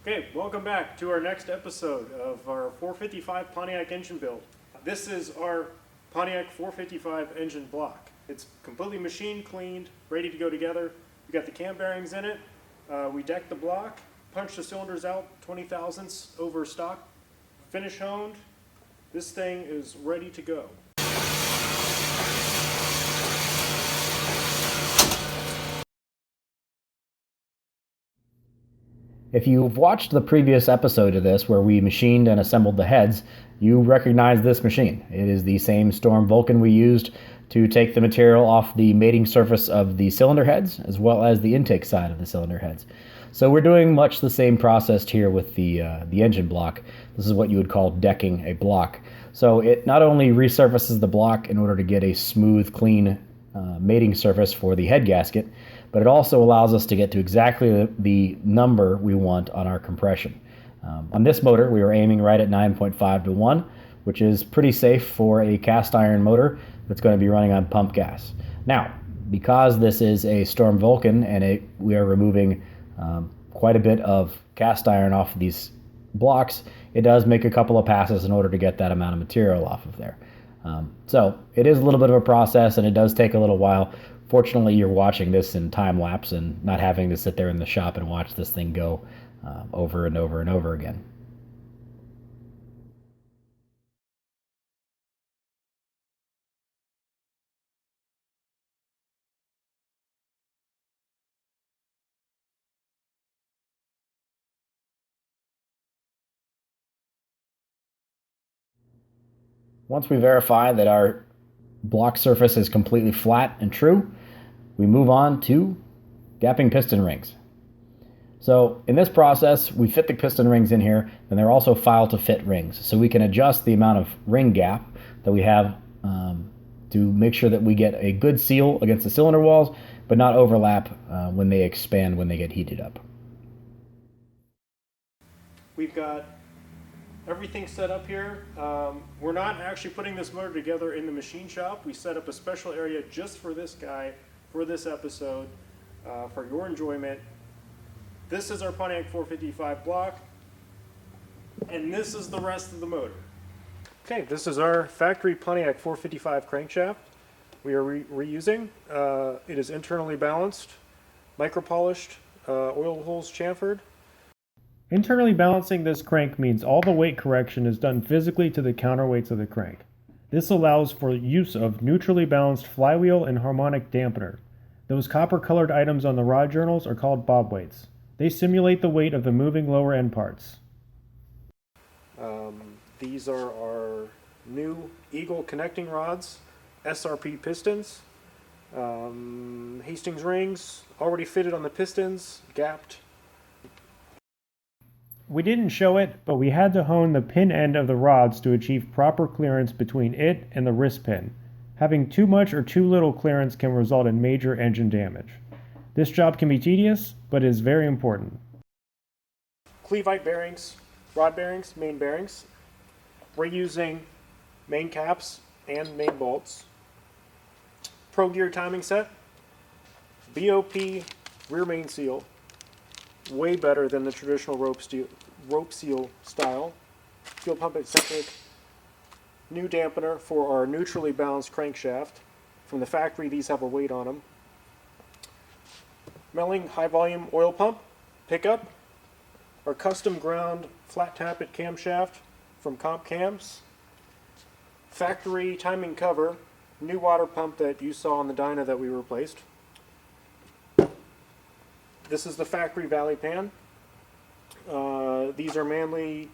Okay, welcome back to our next episode of our 455 Pontiac engine build. This is our Pontiac 455 engine block. It's completely machine cleaned, ready to go together. We got the cam bearings in it. We decked the block, punched the cylinders out 20 thousandths over stock, finish honed. This thing is ready to go. If you've watched the previous episode of this where we machined and assembled the heads, you recognize this machine. It is the same Storm Vulcan we used to take the material off the mating surface of the cylinder heads as well as the intake side of the cylinder heads. So we're doing much the same process here with the engine block. This is what you would call decking a block. So it not only resurfaces the block in order to get a smooth, clean mating surface for the head gasket, but it also allows us to get to exactly the number we want on our compression. On this motor, we were aiming right at 9.5 to 1, which is pretty safe for a cast iron motor that's going to be running on pump gas. Now, because this is a Storm Vulcan and we are removing quite a bit of cast iron off of these blocks, it does make a couple of passes in order to get that amount of material off of there. So it is a little bit of a process and it does take a little while. Fortunately, you're watching this in time lapse and not having to sit there in the shop and watch this thing go over and over and over again. Once we verify that our block surface is completely flat and true, we move on to gapping piston rings. So in this process, we fit the piston rings in here, and they're also file to fit rings. So we can adjust the amount of ring gap that we have to make sure that we get a good seal against the cylinder walls, but not overlap when they expand when they get heated up. We've got everything set up here. We're not actually putting this motor together in the machine shop. We set up a special area just for this guy, for this episode, for your enjoyment. This is our Pontiac 455 block, and this is the rest of the motor. Okay, this is our factory Pontiac 455 crankshaft we are reusing. It is internally balanced, micro-polished, oil holes chamfered. Internally balancing this crank means all the weight correction is done physically to the counterweights of the crank. This allows for use of neutrally balanced flywheel and harmonic dampener. Those copper-colored items on the rod journals are called bob weights. They simulate the weight of the moving lower end parts. These are our new Eagle connecting rods, SRP pistons, Hastings rings, already fitted on the pistons, gapped. We didn't show it, but we had to hone the pin end of the rods to achieve proper clearance between it and the wrist pin. Having too much or too little clearance can result in major engine damage. This job can be tedious, but is very important. Cleveite bearings, rod bearings, main bearings. We're using main caps and main bolts. Pro Gear timing set. BOP rear main seal. Way better than the traditional rope seal style. Fuel pump eccentric. New dampener for our neutrally balanced crankshaft. From the factory, these have a weight on them. Melling high volume oil pump pickup. Our custom ground flat tappet camshaft from Comp Cams. Factory timing cover. New water pump that you saw on the Dyno that we replaced. This is the factory valley pan. These are Manley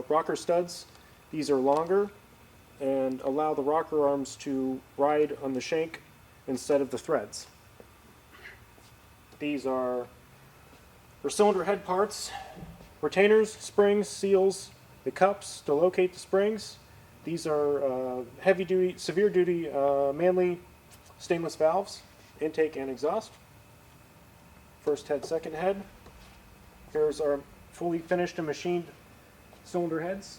rocker studs. These are longer and allow the rocker arms to ride on the shank instead of the threads. These are for cylinder head parts, retainers, springs, seals, the cups to locate the springs. These are heavy duty, severe duty Manley stainless valves, intake and exhaust. First head, second head. Here's our fully finished and machined cylinder heads.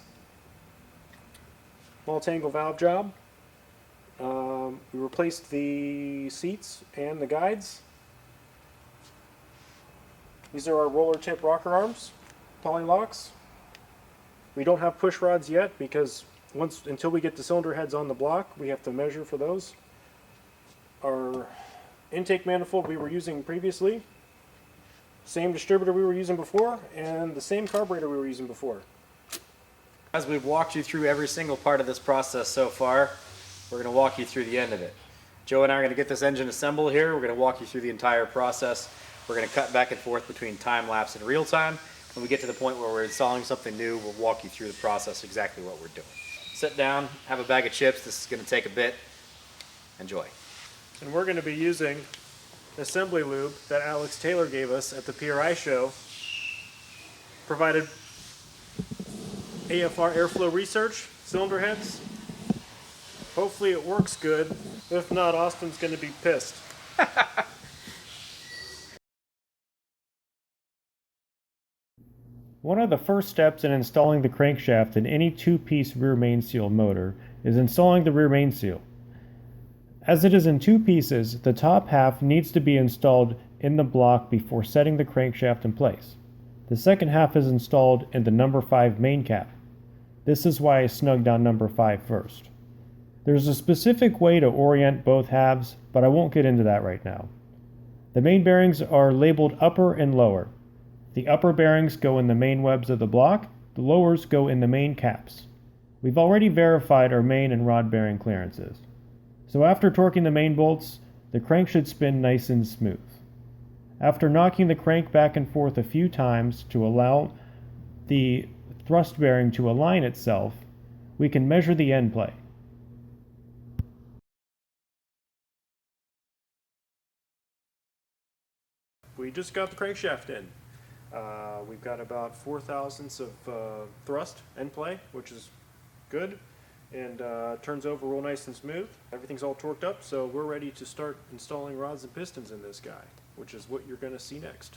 Multi-angle valve job. We replaced the seats and the guides. These are our roller tip rocker arms. poly locks. We don't have push rods yet because until we get the cylinder heads on the block, we have to measure for those. Our intake manifold we were using previously, same distributor we were using before, and the same carburetor we were using before. As we've walked you through every single part of this process so far, we're going to walk you through the end of it. Joe and I are going to get this engine assembled here. We're going to walk you through the entire process. We're going to cut back and forth between time lapse and real time. When we get to the point where we're installing something new, we'll walk you through the process, exactly what we're doing. Sit down, have a bag of chips. This is going to take a bit. Enjoy. And we're going to be using assembly lube that Alex Taylor gave us at the PRI show. Provided AFR airflow research, cylinder heads. Hopefully it works good. If not, Austin's going to be pissed. One of the first steps in installing the crankshaft in any two-piece rear main seal motor is installing the rear main seal. As it is in two pieces, the top half needs to be installed in the block before setting the crankshaft in place. The second half is installed in the number 5 main cap. This is why I snugged down number 5 first. There's a specific way to orient both halves, but I won't get into that right now. The main bearings are labeled upper and lower. The upper bearings go in the main webs of the block, the lowers go in the main caps. We've already verified our main and rod bearing clearances. So after torquing the main bolts, the crank should spin nice and smooth. After knocking the crank back and forth a few times to allow the thrust bearing to align itself, we can measure the end play. We just got the crankshaft in. We've got about 4 thousandths of thrust end play, which is good, and turns over real nice and smooth. Everything's all torqued up, so we're ready to start installing rods and pistons in this guy, which is what you're going to see next.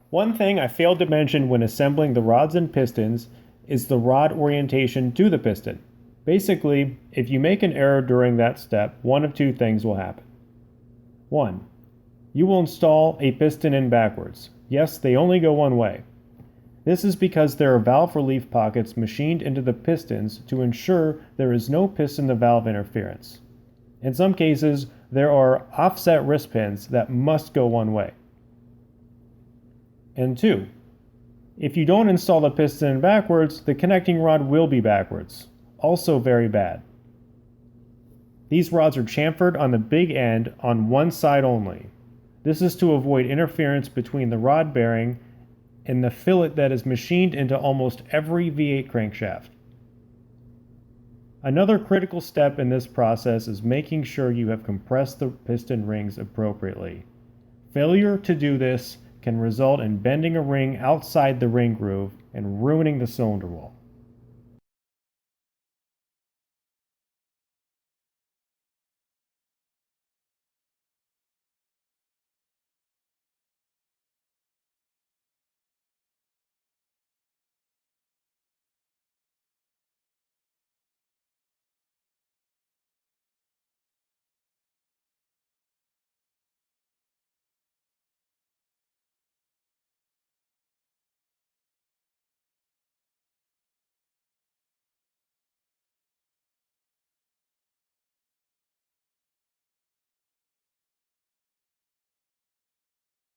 One thing I failed to mention when assembling the rods and pistons is the rod orientation to the piston. Basically, if you make an error during that step, one of two things will happen. 1. You will install a piston in backwards. Yes, they only go one way. This is because there are valve relief pockets machined into the pistons to ensure there is no piston-to-valve interference. In some cases, there are offset wrist pins that must go one way. And 2. If you don't install the piston backwards, the connecting rod will be backwards. Also very bad. These rods are chamfered on the big end on one side only. This is to avoid interference between the rod bearing and the fillet that is machined into almost every V8 crankshaft. Another critical step in this process is making sure you have compressed the piston rings appropriately. Failure to do this can result in bending a ring outside the ring groove and ruining the cylinder wall.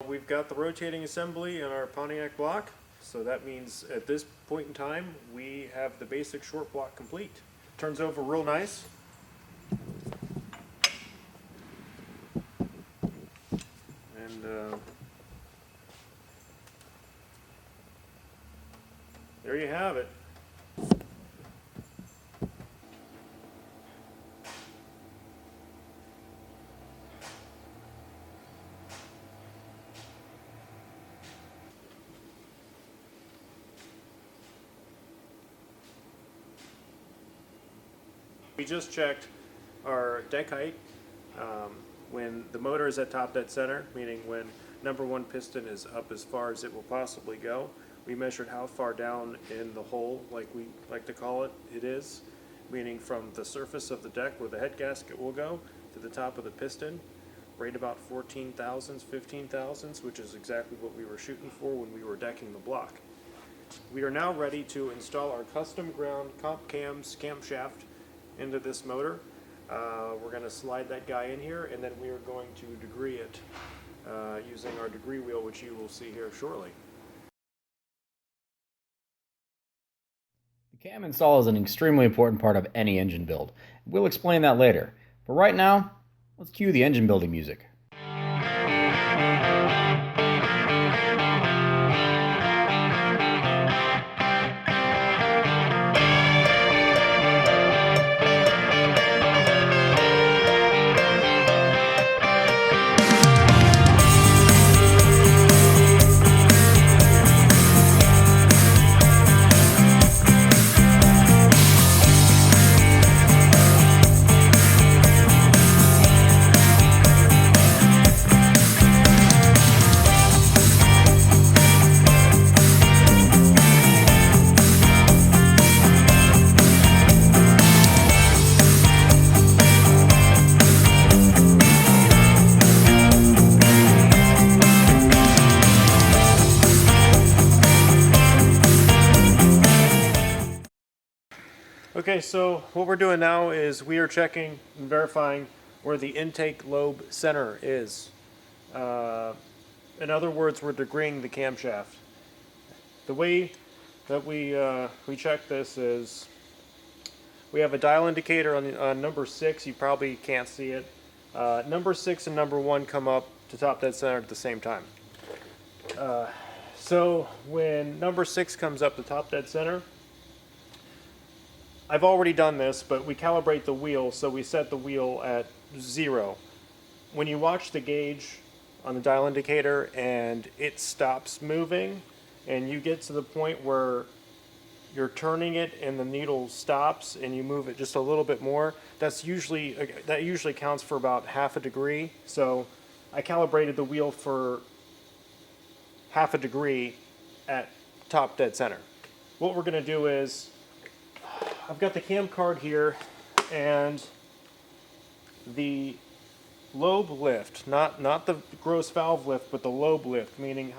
We've got the rotating assembly in our Pontiac block, so that means at this point in time we have the basic short block complete. Turns over real nice. And there you have it. We just checked our deck height when the motor is at top dead center, meaning when number 1 piston is up as far as it will possibly go. We measured how far down in the hole, like we like to call it, it is, meaning from the surface of the deck where the head gasket will go to the top of the piston. right about 14 thousandths, 15 thousandths, which is exactly what we were shooting for when we were decking the block. We are now ready to install our custom ground comp cams camshaft into this motor. We're going to slide that guy in here, and then we are going to degree it using our degree wheel, which you will see here shortly. The cam install is an extremely important part of any engine build. We'll explain that later. But right now, let's cue the engine building music. Okay, so what we're doing now is we are checking and verifying where the intake lobe center is. In other words, we're degreeing the camshaft. The way that we check this is we have a dial indicator on number 6. You probably can't see it. Number 6 and number 1 come up to top dead center at the same time. So when number 6 comes up to top dead center, I've already done this, but we calibrate the wheel, so we set the wheel at 0. When you watch the gauge on the dial indicator and it stops moving, and you get to the point where you're turning it and the needle stops and you move it just a little bit more, that usually counts for about half a degree. So I calibrated the wheel for half a degree at top dead center. What we're going to do is, I've got the cam card here, and the lobe lift, not the gross valve lift, but the lobe lift, meaning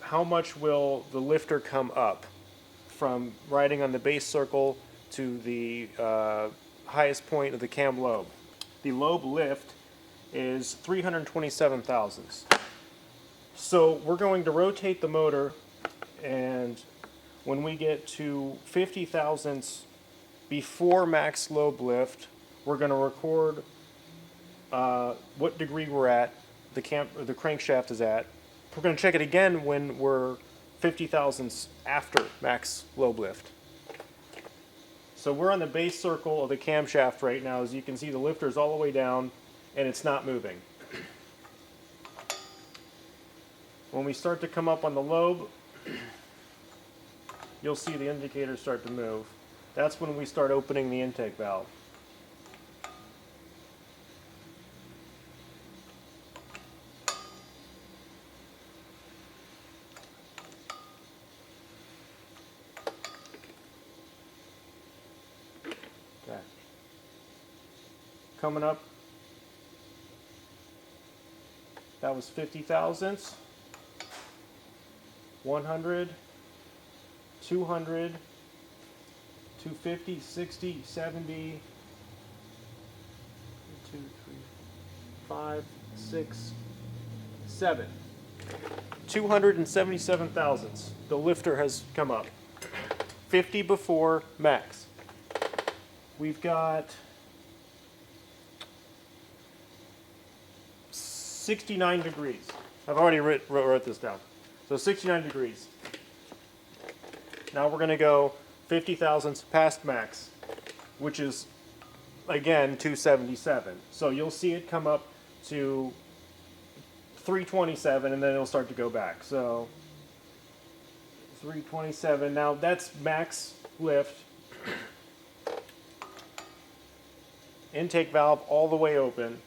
how much will the lifter come up from riding on the base circle to the highest point of the cam lobe. The lobe lift is 327 thousandths. So we're going to rotate the motor, and when we get to 50 thousandths before max lobe lift, we're going to record what degree we're at, the crankshaft is at. We're going to check it again when we're 50 thousandths after max lobe lift. So we're on the base circle of the camshaft right now. As you can see, the lifter's all the way down and it's not moving. When we start to come up on the lobe, you'll see the indicator start to move. That's when we start opening the intake valve. Okay. Coming up, that was 50 thousandths, 100, 200, 250, 60, 70, 2, 3, 5, 6, 7. 277 thousandths. The lifter has come up. 50 before max. We've got 69 degrees. I've already wrote this down. So 69 degrees. Now we're going to go 50 thousandths past max, which is, again, 277. So you'll see it come up to 327, and then it'll start to go back. So 327. Now that's max lift. Intake valve all the way open.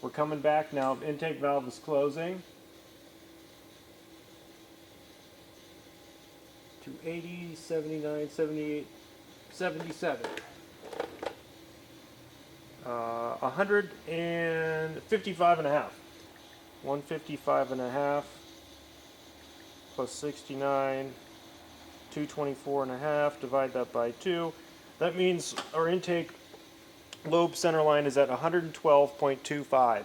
We're coming back now. Intake valve is closing. 80, 79, 78, 77. 155 and a half. 155 and a half plus 69, 224 and a half, divide that by 2. That means our intake lobe center line is at 112.25.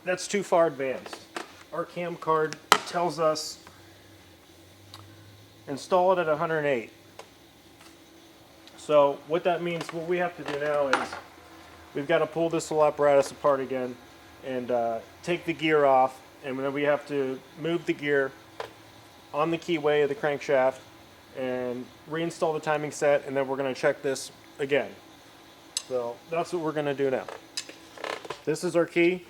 That's too far advanced. Our cam card tells us install it at 108. So what that means, what we have to do now is we've got to pull this whole apparatus apart again and take the gear off, and then we have to move the gear on the keyway of the crankshaft and reinstall the timing set, and then we're going to check this again. So that's what we're going to do now. This is our key.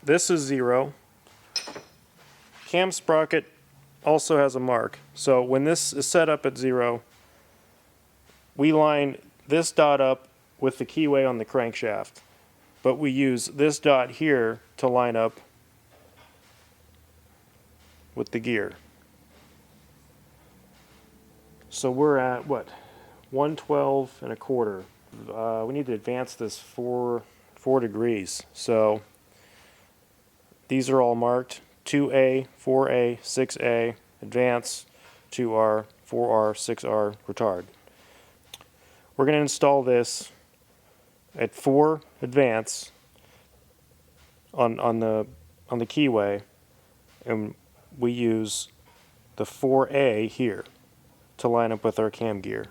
This is 0. Cam sprocket also has a mark. So when this is set up at 0, we line this dot up with the keyway on the crankshaft, but we use this dot here to line up with the gear. So we're at what? 112 and a quarter. We need to advance this 4 degrees. So these are all marked 2A, 4A, 6A, advance, 2R, 4R, 6R, retard. We're going to install this at 4 advance on the keyway, and we use the 4A here to line up with our cam gear.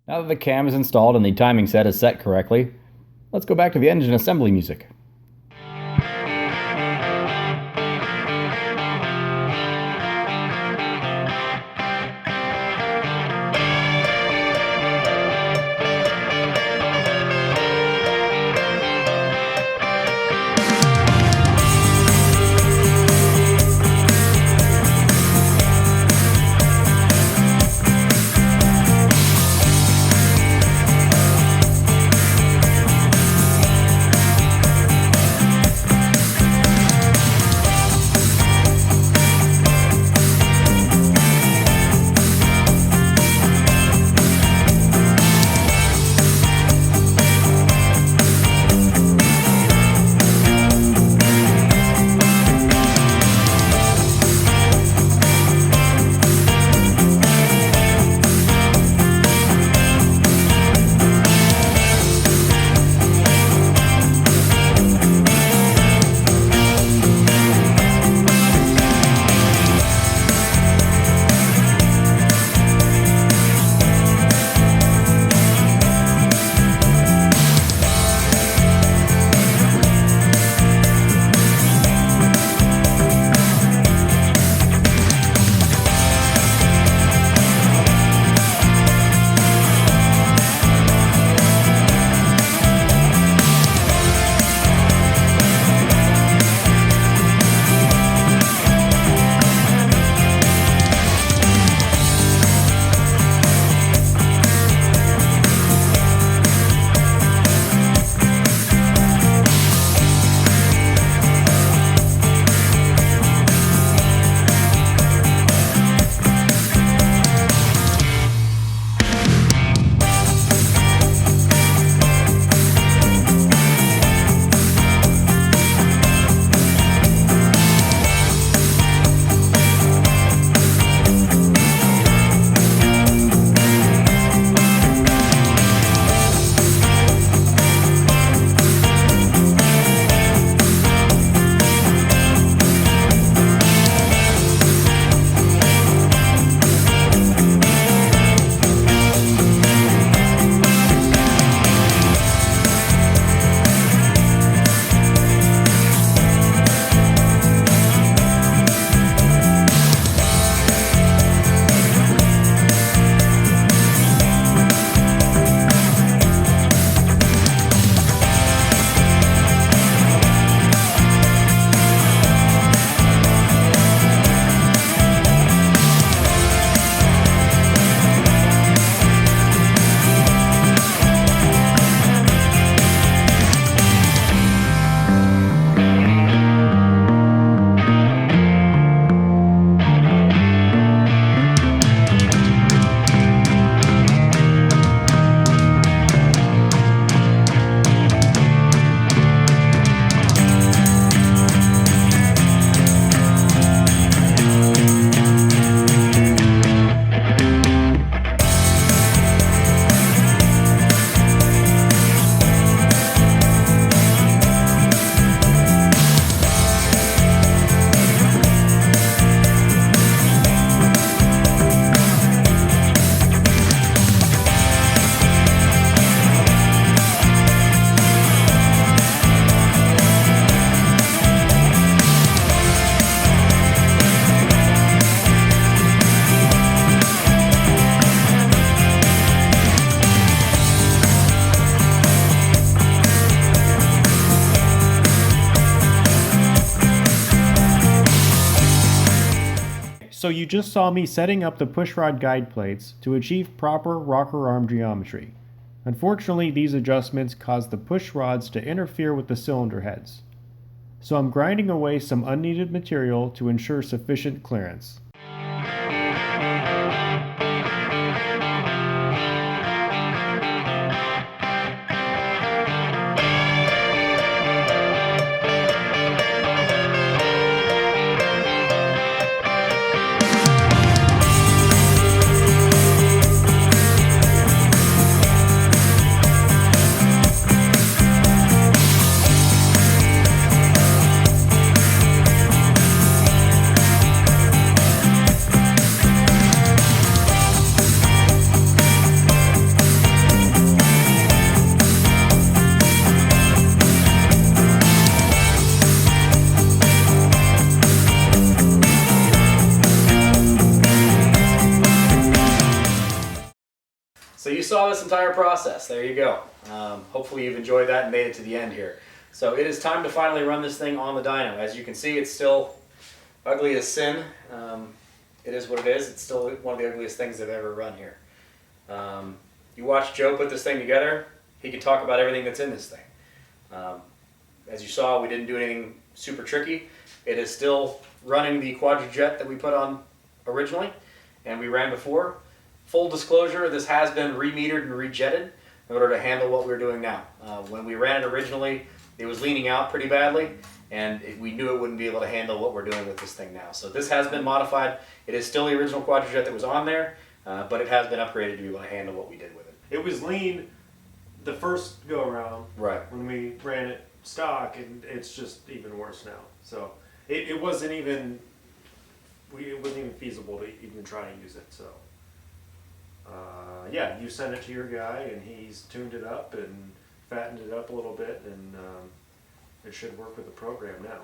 Now that the cam is installed and the timing set is set correctly, let's go back to the engine assembly music. So you just saw me setting up the pushrod guide plates to achieve proper rocker arm geometry. Unfortunately, these adjustments caused the push rods to interfere with the cylinder heads. So I'm grinding away some unneeded material to ensure sufficient clearance. So you saw this entire process. There you go. Hopefully you've enjoyed that and made it to the end here. So it is time to finally run this thing on the dyno. As you can see, it's still ugly as sin. It is what it is. It's still one of the ugliest things I've ever run here. You watch Joe put this thing together. He can talk about everything that's in this thing. As you saw, we didn't do anything super tricky. It is still running the quadrijet that we put on originally and we ran before. Full disclosure, this has been remetered and rejetted in order to handle what we're doing now. When we ran it originally, it was leaning out pretty badly, and we knew it wouldn't be able to handle what we're doing with this thing now. So this has been modified. It is still the original quadrijet that was on there, but it has been upgraded to be able to handle what we did with it. It was lean the first go around. Right. When we ran it stock, and it's just even worse now. So it wasn't even feasible to even try and use it. So. Yeah, you sent it to your guy, and he's tuned it up and fattened it up a little bit, and it should work with the program now.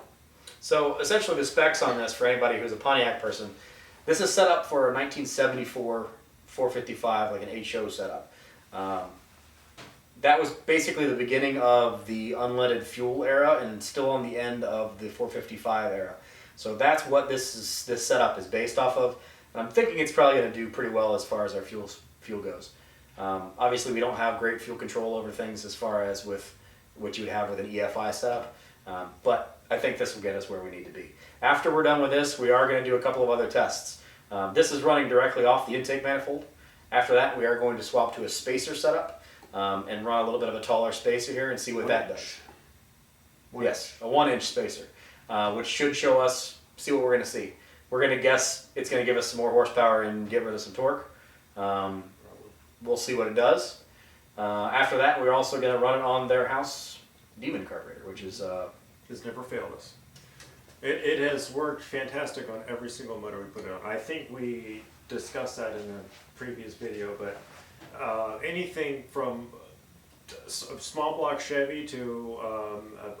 So essentially the specs on this, for anybody who's a Pontiac person, this is set up for a 1974 455, like an HO setup. That was basically the beginning of the unleaded fuel era and still on the end of the 455 era. So that's what this setup is based off of. And I'm thinking it's probably going to do pretty well as far as our fuel goes. Obviously, we don't have great fuel control over things as far as with what you would have with an EFI setup, but I think this will get us where we need to be. After we're done with this, we are going to do a couple of other tests. This is running directly off the intake manifold. After that, we are going to swap to a spacer setup and run a little bit of a taller spacer here and see what that does. Yes, a 1-inch spacer, which should show us, see what we're going to see. We're going to guess it's going to give us some more horsepower and get rid of some torque. We'll see what it does. After that, we're also going to run it on their house Demon carburetor, which is has never failed us. It has worked fantastic on every single motor we put it on. I think we discussed that in a previous video, but anything from a small block Chevy to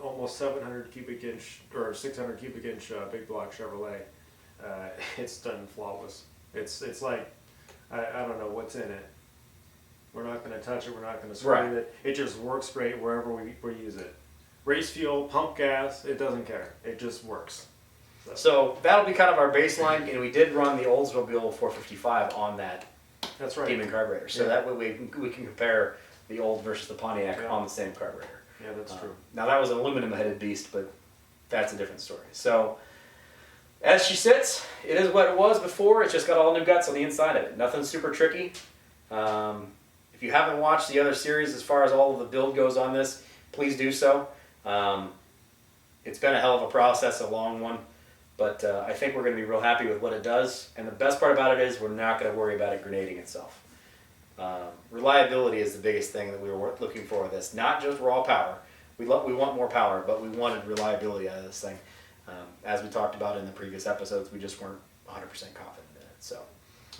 almost 700 cubic inch or 600 cubic inch big block Chevrolet. It's done flawless. It's like, I don't know what's in it. We're not going to touch it. We're not going to spray it. It just works great wherever we use it. Race fuel, pump gas, it doesn't care. It just works. So that'll be kind of our baseline, and we did run the Oldsmobile 455 on that That's right. Demon carburetor. So that way we can compare the old versus the Pontiac Yeah. on the same carburetor. Yeah, that's true. Now that was an aluminum headed beast, but that's a different story. So as she sits, it is what it was before. It's just got all new guts on the inside of it. Nothing super tricky. If you haven't watched the other series as far as all of the build goes on this, please do so. It's been a hell of a process, a long one, but I think we're going to be real happy with what it does. And the best part about it is we're not going to worry about it grenading itself. Reliability is the biggest thing that we were looking for with this. Not just raw power. We want more power, but we wanted reliability out of this thing. As we talked about in the previous episodes, we just weren't 100% confident in it. So.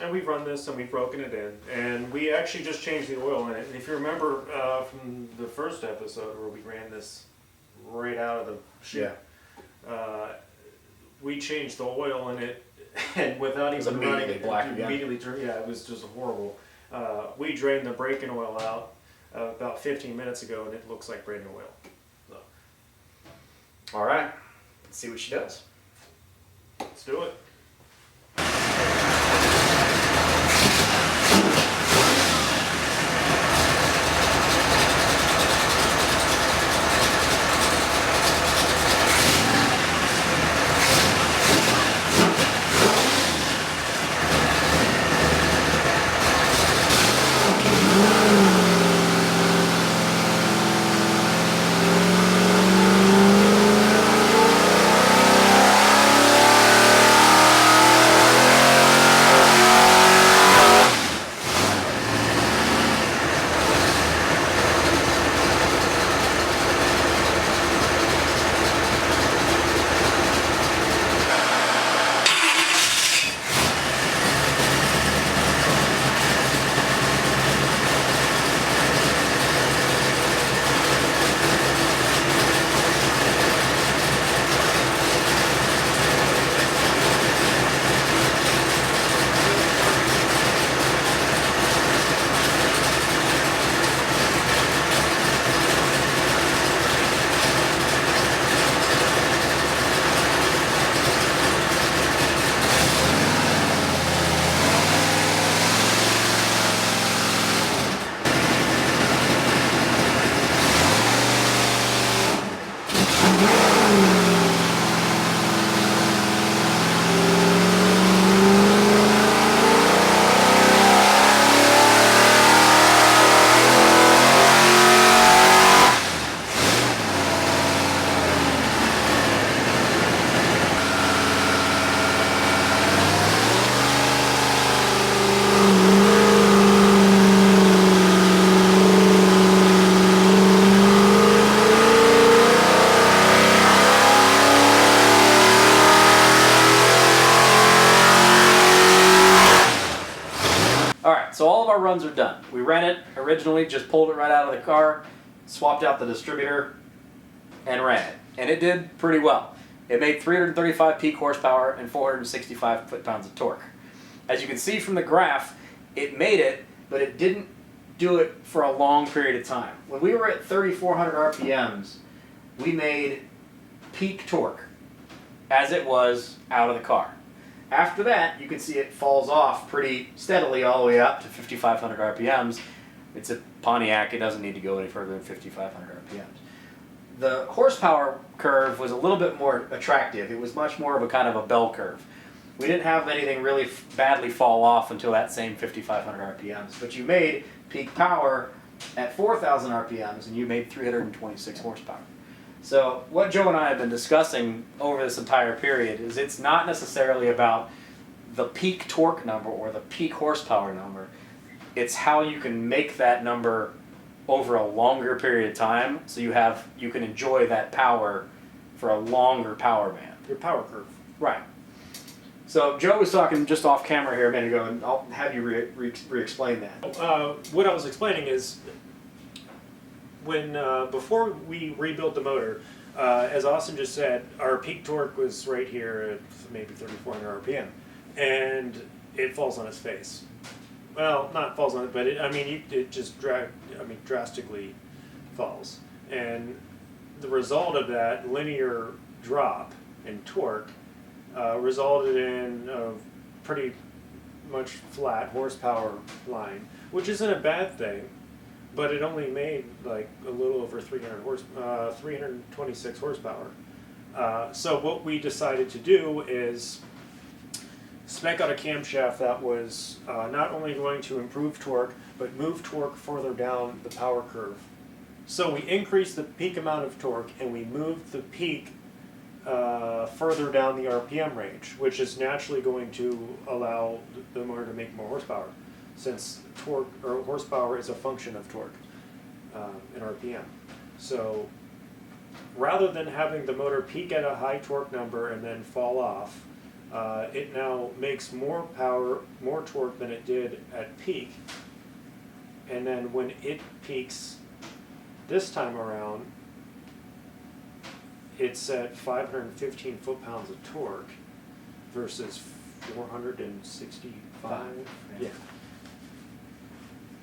And we've run this and we've broken it in, and we actually just changed the oil in it. And if you remember from the first episode where we ran this right out of the chute, we changed the oil in it, and without even running it, immediately turned. Yeah, it was just horrible. We drained the braking oil out about 15 minutes ago, and it looks like brand new oil. So. All right, let's see what she does. Let's do it. Alright, so all of our runs are done. We ran it originally, just pulled it right out of the car, swapped out the distributor, and ran it. And it did pretty well. It made 335 peak horsepower and 465 foot-pounds of torque. As you can see from the graph, it made it, but it didn't do it for a long period of time. When we were at 3,400 RPMs, we made peak torque as it was out of the car. After that, you can see it falls off pretty steadily all the way up to 5,500 RPMs. It's a Pontiac, it doesn't need to go any further than 5,500 RPMs. The horsepower curve was a little bit more attractive. It was much more of a kind of a bell curve. We didn't have anything really badly fall off until that same 5,500 RPMs, but you made peak power at 4,000 RPMs and you made 326 horsepower. So what Joe and I have been discussing over this entire period is it's not necessarily about the peak torque number or the peak horsepower number. It's how you can make that number over a longer period of time so you can enjoy that power for a longer power band. Your power curve. Right. So Joe was talking just off camera here a minute ago, and I'll have you re-explain that. What I was explaining is when before we rebuilt the motor, as Austin just said, our peak torque was right here at maybe 3,400 RPM, and it falls on its face. Well, not falls on it, but it just drastically falls. And the result of that linear drop in torque resulted in a pretty much flat horsepower line, which isn't a bad thing, but it only made like a little over 326 horsepower. So what we decided to do is spec out a camshaft that was not only going to improve torque, but move torque further down the power curve. So we increased the peak amount of torque and we moved the peak further down the RPM range, which is naturally going to allow the motor to make more horsepower, since torque or horsepower is a function of torque in RPM. So rather than having the motor peak at a high torque number and then fall off, it now makes more power, more torque than it did at peak. And then when it peaks this time around, it's at 515 foot-pounds of torque versus 465. Yeah.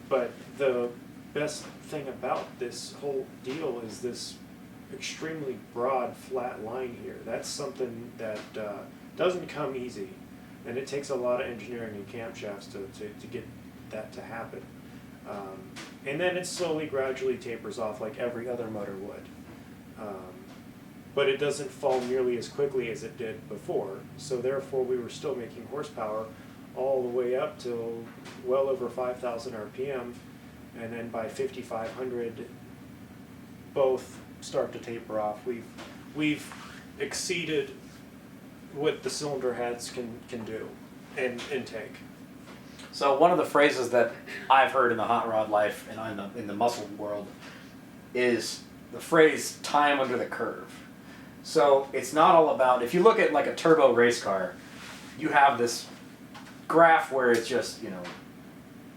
But the best thing about this whole deal is this extremely broad, flat line here. That's something that doesn't come easy, and it takes a lot of engineering and camshafts to get that to happen. And then it slowly, gradually tapers off like every other motor would. But it doesn't fall nearly as quickly as it did before, so therefore we were still making horsepower all the way up to well over 5,000 RPM, and then by 5,500 both start to taper off. We've exceeded what the cylinder heads can do and take. So one of the phrases that I've heard in the hot rod life and in the muscle world is the phrase "time under the curve." So it's not all about, if you look at like a turbo race car, you have this graph where it's just,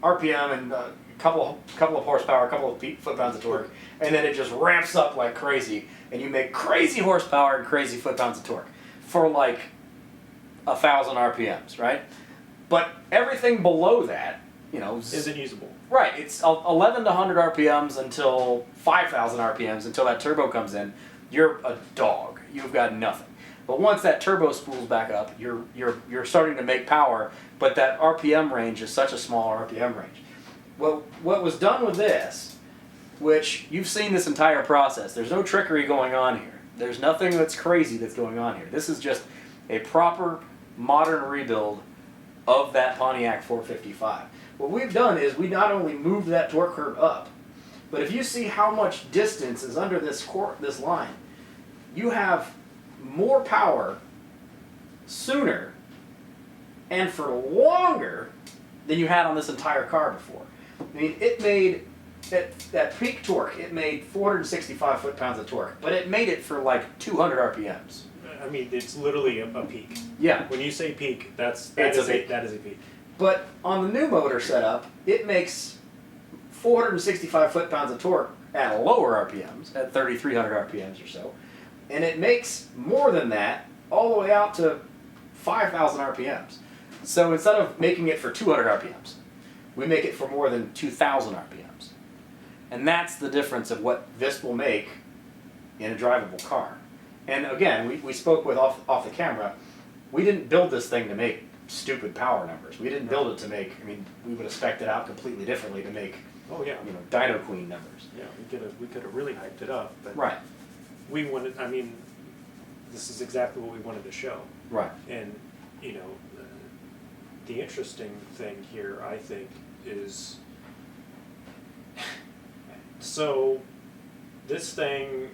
RPM and a couple of horsepower, a couple of foot-pounds of torque, and then it just ramps up like crazy, and you make crazy horsepower and crazy foot-pounds of torque for like 1,000 RPMs, right? But everything below that, Isn't usable. Right, it's 11 to 100 RPMs until 5,000 RPMs until that turbo comes in. You're a dog. You've got nothing. But once that turbo spools back up, you're starting to make power, but that RPM range is such a small RPM range. Well, what was done with this, which you've seen this entire process, there's no trickery going on here. There's nothing that's crazy that's going on here. This is just a proper modern rebuild of that Pontiac 455. What we've done is we not only moved that torque curve up, but if you see how much distance is under this line, you have more power sooner and for longer than you had on this entire car before. I mean, it made that peak torque, it made 465 foot-pounds of torque, but it made it for like 200 RPMs. I mean, it's literally a peak. Yeah. When you say peak, that is a peak. But on the new motor setup, it makes 465 foot-pounds of torque at lower RPMs, at 3,300 RPMs or so. And it makes more than that all the way out to 5,000 RPMs. So instead of making it for 200 RPMs, we make it for more than 2,000 RPMs. And that's the difference of what this will make in a drivable car. And again, we spoke with off the camera, we didn't build this thing to make stupid power numbers. We didn't build it to make, I mean, we would have spec'd it out completely differently to make, Oh yeah. Dyno Queen numbers. Yeah, we could have really hyped it up, but Right, we wanted. I mean, this is exactly what we wanted to show. right. And the interesting thing here, I think, is so this thing,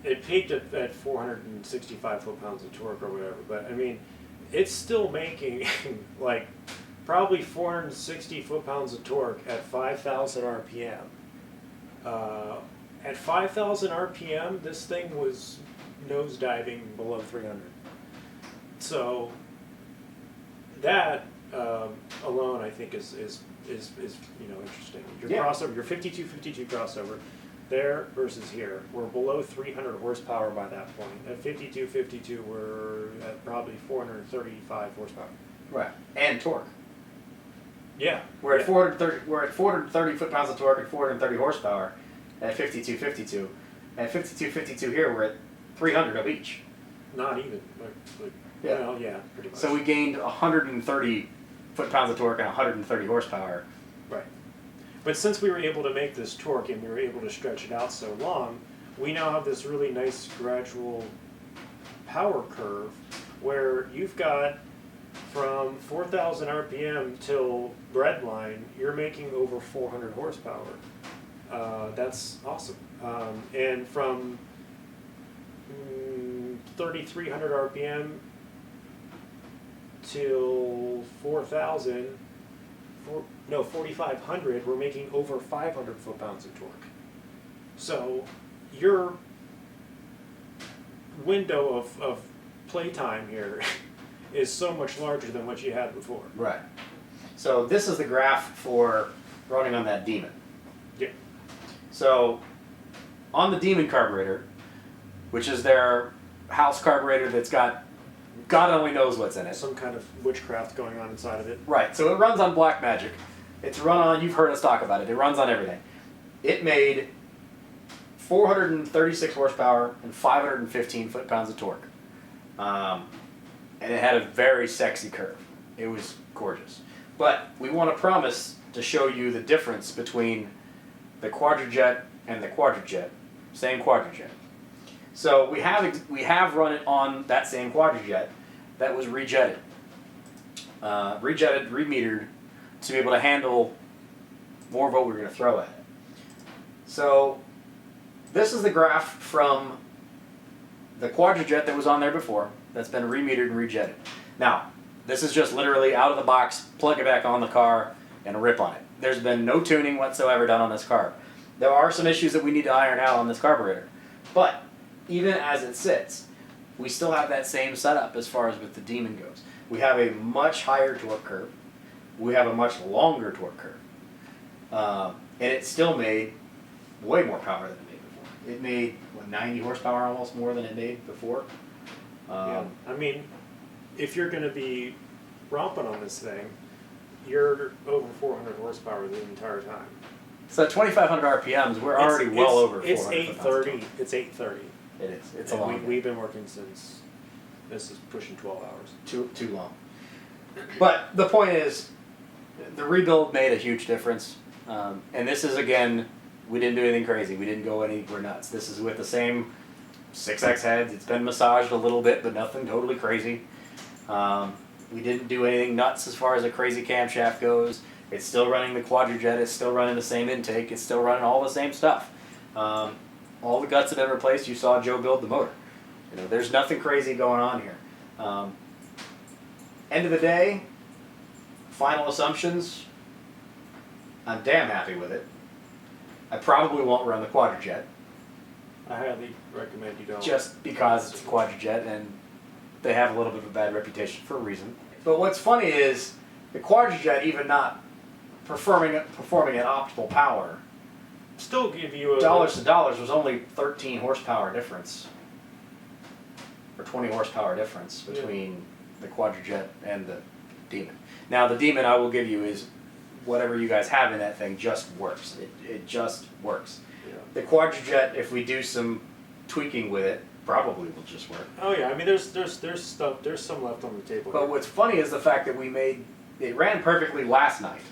it peaked at 465 foot-pounds of torque or whatever, but I mean, it's still making like probably 460 foot-pounds of torque at 5,000 RPM. At 5,000 RPM, this thing was nosediving below 300. So that alone, I think, is interesting. Your crossover, your 52-52 crossover, there versus here, we're below 300 horsepower by that point. At 52-52, we're at probably 435 horsepower. Right, and torque. Yeah, We're at 430. We're at 430 foot-pounds of torque and 430 horsepower at 52-52. At 52-52 here, we're at 300 of each. not even. Yeah. Well, yeah, pretty much. So we gained 130 foot-pounds of torque and 130 horsepower. Right. But since we were able to make this torque and we were able to stretch it out so long, we now have this really nice gradual power curve where you've got from 4,000 RPM till breadline, you're making over 400 horsepower. That's awesome. And from 3,300 RPM till 4,000, 4,500, we're making over 500 foot-pounds of torque. So your window of playtime here is so much larger than what you had before. Right. So this is the graph for running on that Demon. Yeah. So on the Demon carburetor, which is their house carburetor that's got God only knows what's in it. Some kind of witchcraft going on inside of it. Right, so it runs on Black Magic. It's run on, you've heard us talk about it, it runs on everything. It made 436 horsepower and 515 foot-pounds of torque. And it had a very sexy curve. It was gorgeous. But we want to promise to show you the difference between the Quadrajet and the Quadrajet. Same Quadrajet. So we have run it on that same Quadrajet that was rejetted. Rejetted, remetered to be able to handle more of what we were going to throw at it. So this is the graph from the Quadrajet that was on there before that's been remetered and rejetted. Now, this is just literally out of the box, plug it back on the car, and rip on it. There's been no tuning whatsoever done on this carb. There are some issues that we need to iron out on this carburetor, but even as it sits, we still have that same setup as far as with the Demon goes. We have a much higher torque curve. We have a much longer torque curve. And it still made way more power than it made before. It made, 90 horsepower almost more than it made before. Yeah. I mean, if you're going to be romping on this thing, you're over 400 horsepower the entire time. So at 2,500 RPMs, we're already well over 400. It's 830. It's 830. It is. It's and a long. We've been working since this is pushing 12 hours. Too long. But the point is, the rebuild made a huge difference. And this is, again, we didn't do anything crazy. We didn't go anywhere nuts. This is with the same 6X heads. It's been massaged a little bit, but nothing totally crazy. We didn't do anything nuts as far as a crazy camshaft goes. It's still running the Quadrajet. It's still running the same intake. It's still running all the same stuff. All the guts have been replaced. You saw Joe build the motor. There's nothing crazy going on here. End of the day, final assumptions, I'm damn happy with it. I probably won't run the Quadrajet. I highly recommend you don't. Just because it's a Quadrajet and they have a little bit of a bad reputation for a reason. But what's funny is The Quadrajet, even not performing at optimal power, Still give you a dollars to dollars, was only 13 horsepower difference, or 20 horsepower difference between the Quadrajet and the Demon. Now the Demon, I will give you, is whatever you guys have in that thing just works. It just works. Yeah. The Quadrajet, if we do some tweaking with it, probably will just work. Oh yeah, I mean there's stuff, there's some left on the table. But what's funny is the fact that it ran perfectly last night.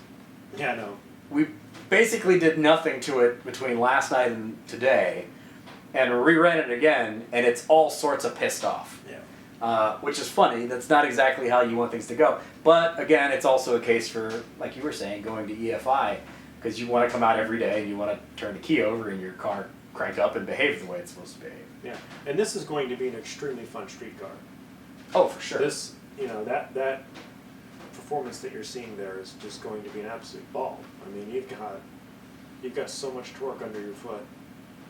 Yeah, I know. We basically did nothing to it between last night and today, and reran it again, and it's all sorts of pissed off. Yeah. Which is funny. That's not exactly how you want things to go. But again, it's also a case for, like you were saying, going to EFI, because you want to come out every day and you want to turn the key over and your car crank up and behave the way it's supposed to behave. Yeah, and this is going to be an extremely fun street car. Oh, for sure. This, that performance that you're seeing there is just going to be an absolute ball. I mean, you've got so much torque under your foot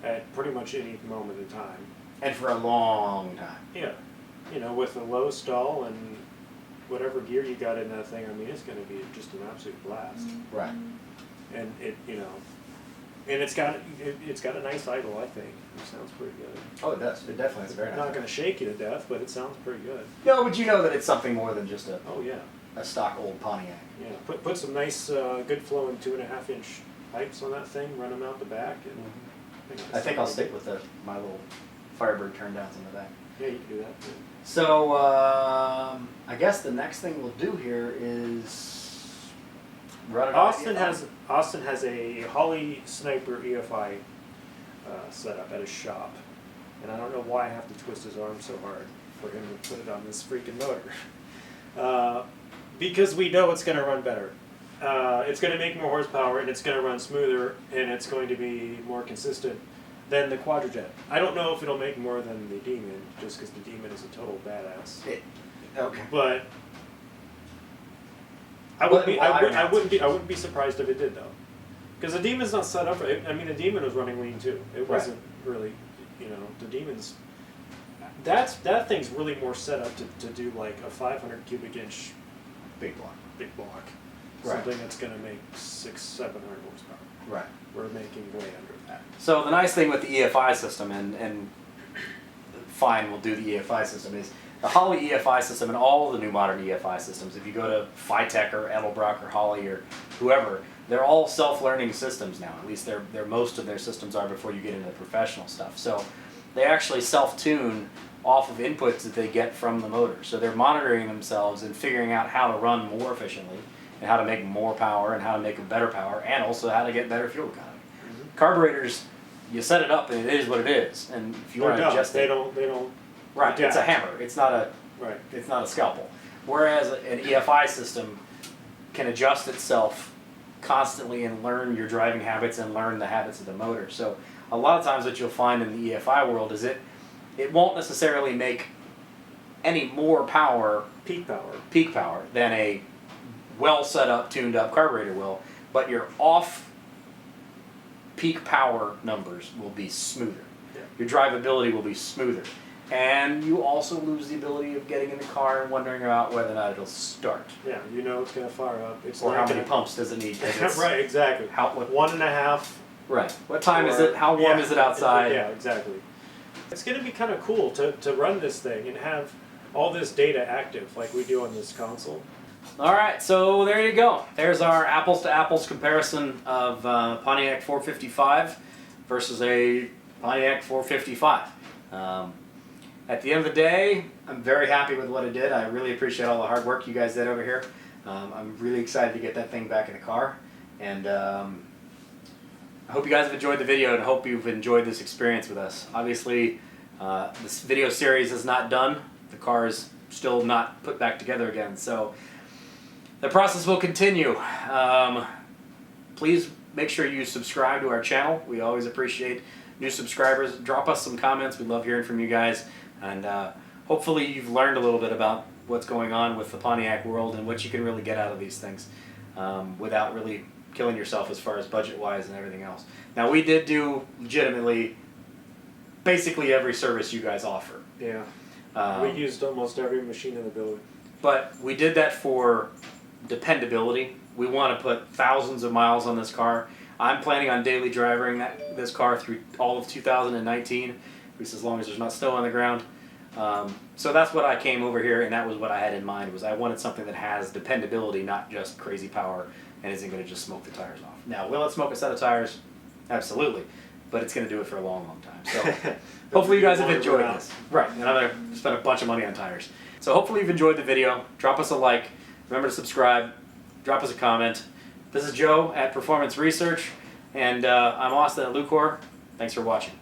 at pretty much any moment in time. And for a long time. Yeah, with a low stall and whatever gear you got in that thing, I mean, it's going to be just an absolute blast. Right. And and it's got a nice idle, I think. It sounds pretty good. Oh, it does. It definitely is very nice. Not going to shake you to death, but it sounds pretty good. No, but you know that it's something more than just Oh yeah. a stock old Pontiac. Yeah. Put some nice, good flowing 2.5-inch pipes on that thing. Run them out the back, and I think I'll stick with my little Firebird turn downs in the back. Yeah, you can do that. Yeah. So I guess the next thing we'll do here is run it. Austin has a Holly Sniper EFI setup at his shop, and I don't know why I have to twist his arm so hard for him to put it on this freaking motor. Because we know it's going to run better. It's going to make more horsepower, and it's going to run smoother, and it's going to be more consistent than the Quadrajet. I don't know if it'll make more than the Demon, just because the Demon is a total badass. Okay. But I wouldn't be surprised if it did though, because the Demon's not set up. I mean, the Demon was running lean too. It wasn't really, the Demon's. That thing's really more set up to do like a 500 cubic inch Big block. Right. Something that's going to make 600-700 horsepower. Right. We're making way under that. So the nice thing with the EFI system, and fine, we'll do the EFI system, is the Holley EFI system and all of the new modern EFI systems, if you go to Phytech or Edelbrock or Holley or whoever, they're all self-learning systems now. At least they're most of their systems are before you get into the professional stuff. So they actually self-tune off of inputs that they get from the motor. So they're monitoring themselves and figuring out how to run more efficiently and how to make more power and how to make better power and also how to get better fuel economy. Mm-hmm. Carburetors, you set it up and it is what it is. And if you want to adjust they don't right, adapt. it's a hammer. It's not a It's not a scalpel. Whereas an EFI system can adjust itself constantly and learn your driving habits and learn the habits of the motor. So a lot of times what you'll find in the EFI world is it won't necessarily make any more peak power than a well set up, tuned up carburetor will, but your off peak power numbers will be smoother. Yeah. Your drivability will be smoother. And you also lose the ability of getting in the car and wondering about whether or not it'll start. Yeah, it's going to fire up. It's or not how many pumps does it need? Right, exactly. How, 1.5. Right. What time is it? How warm is it outside? Yeah, exactly. It's going to be kind of cool to run this thing and have all this data active like we do on this console. All right, so there you go. There's our apples to apples comparison of Pontiac 455 versus a Pontiac 455. At the end of the day, I'm very happy with what it did. I really appreciate all the hard work you guys did over here. I'm really excited to get that thing back in the car. And I hope you guys have enjoyed the video and hope you've enjoyed this experience with us. Obviously, this video series is not done. The car is still not put back together again. So the process will continue. Please make sure you subscribe to our channel. We always appreciate new subscribers. Drop us some comments. We love hearing from you guys. And hopefully you've learned a little bit about what's going on with the Pontiac world and what you can really get out of these things without really killing yourself as far as budget-wise and everything else. Now, we did do legitimately basically every service you guys offer. Yeah. We used almost every machine in the building. But we did that for dependability. We want to put thousands of miles on this car. I'm planning on daily driving this car through all of 2019, at least as long as there's not snow on the ground. So that's what I came over here, and that was what I had in mind, was I wanted something that has dependability, not just crazy power, and isn't going to just smoke the tires off. Now, will it smoke a set of tires? Absolutely. But it's going to do it for a long, long time. So hopefully you guys have enjoyed this. Right, and I'm going to spend a bunch of money on tires. So hopefully you've enjoyed the video. Drop us a like. Remember to subscribe. Drop us a comment. This is Joe at Performance Research, and I'm Austin at Lucore. Thanks for watching.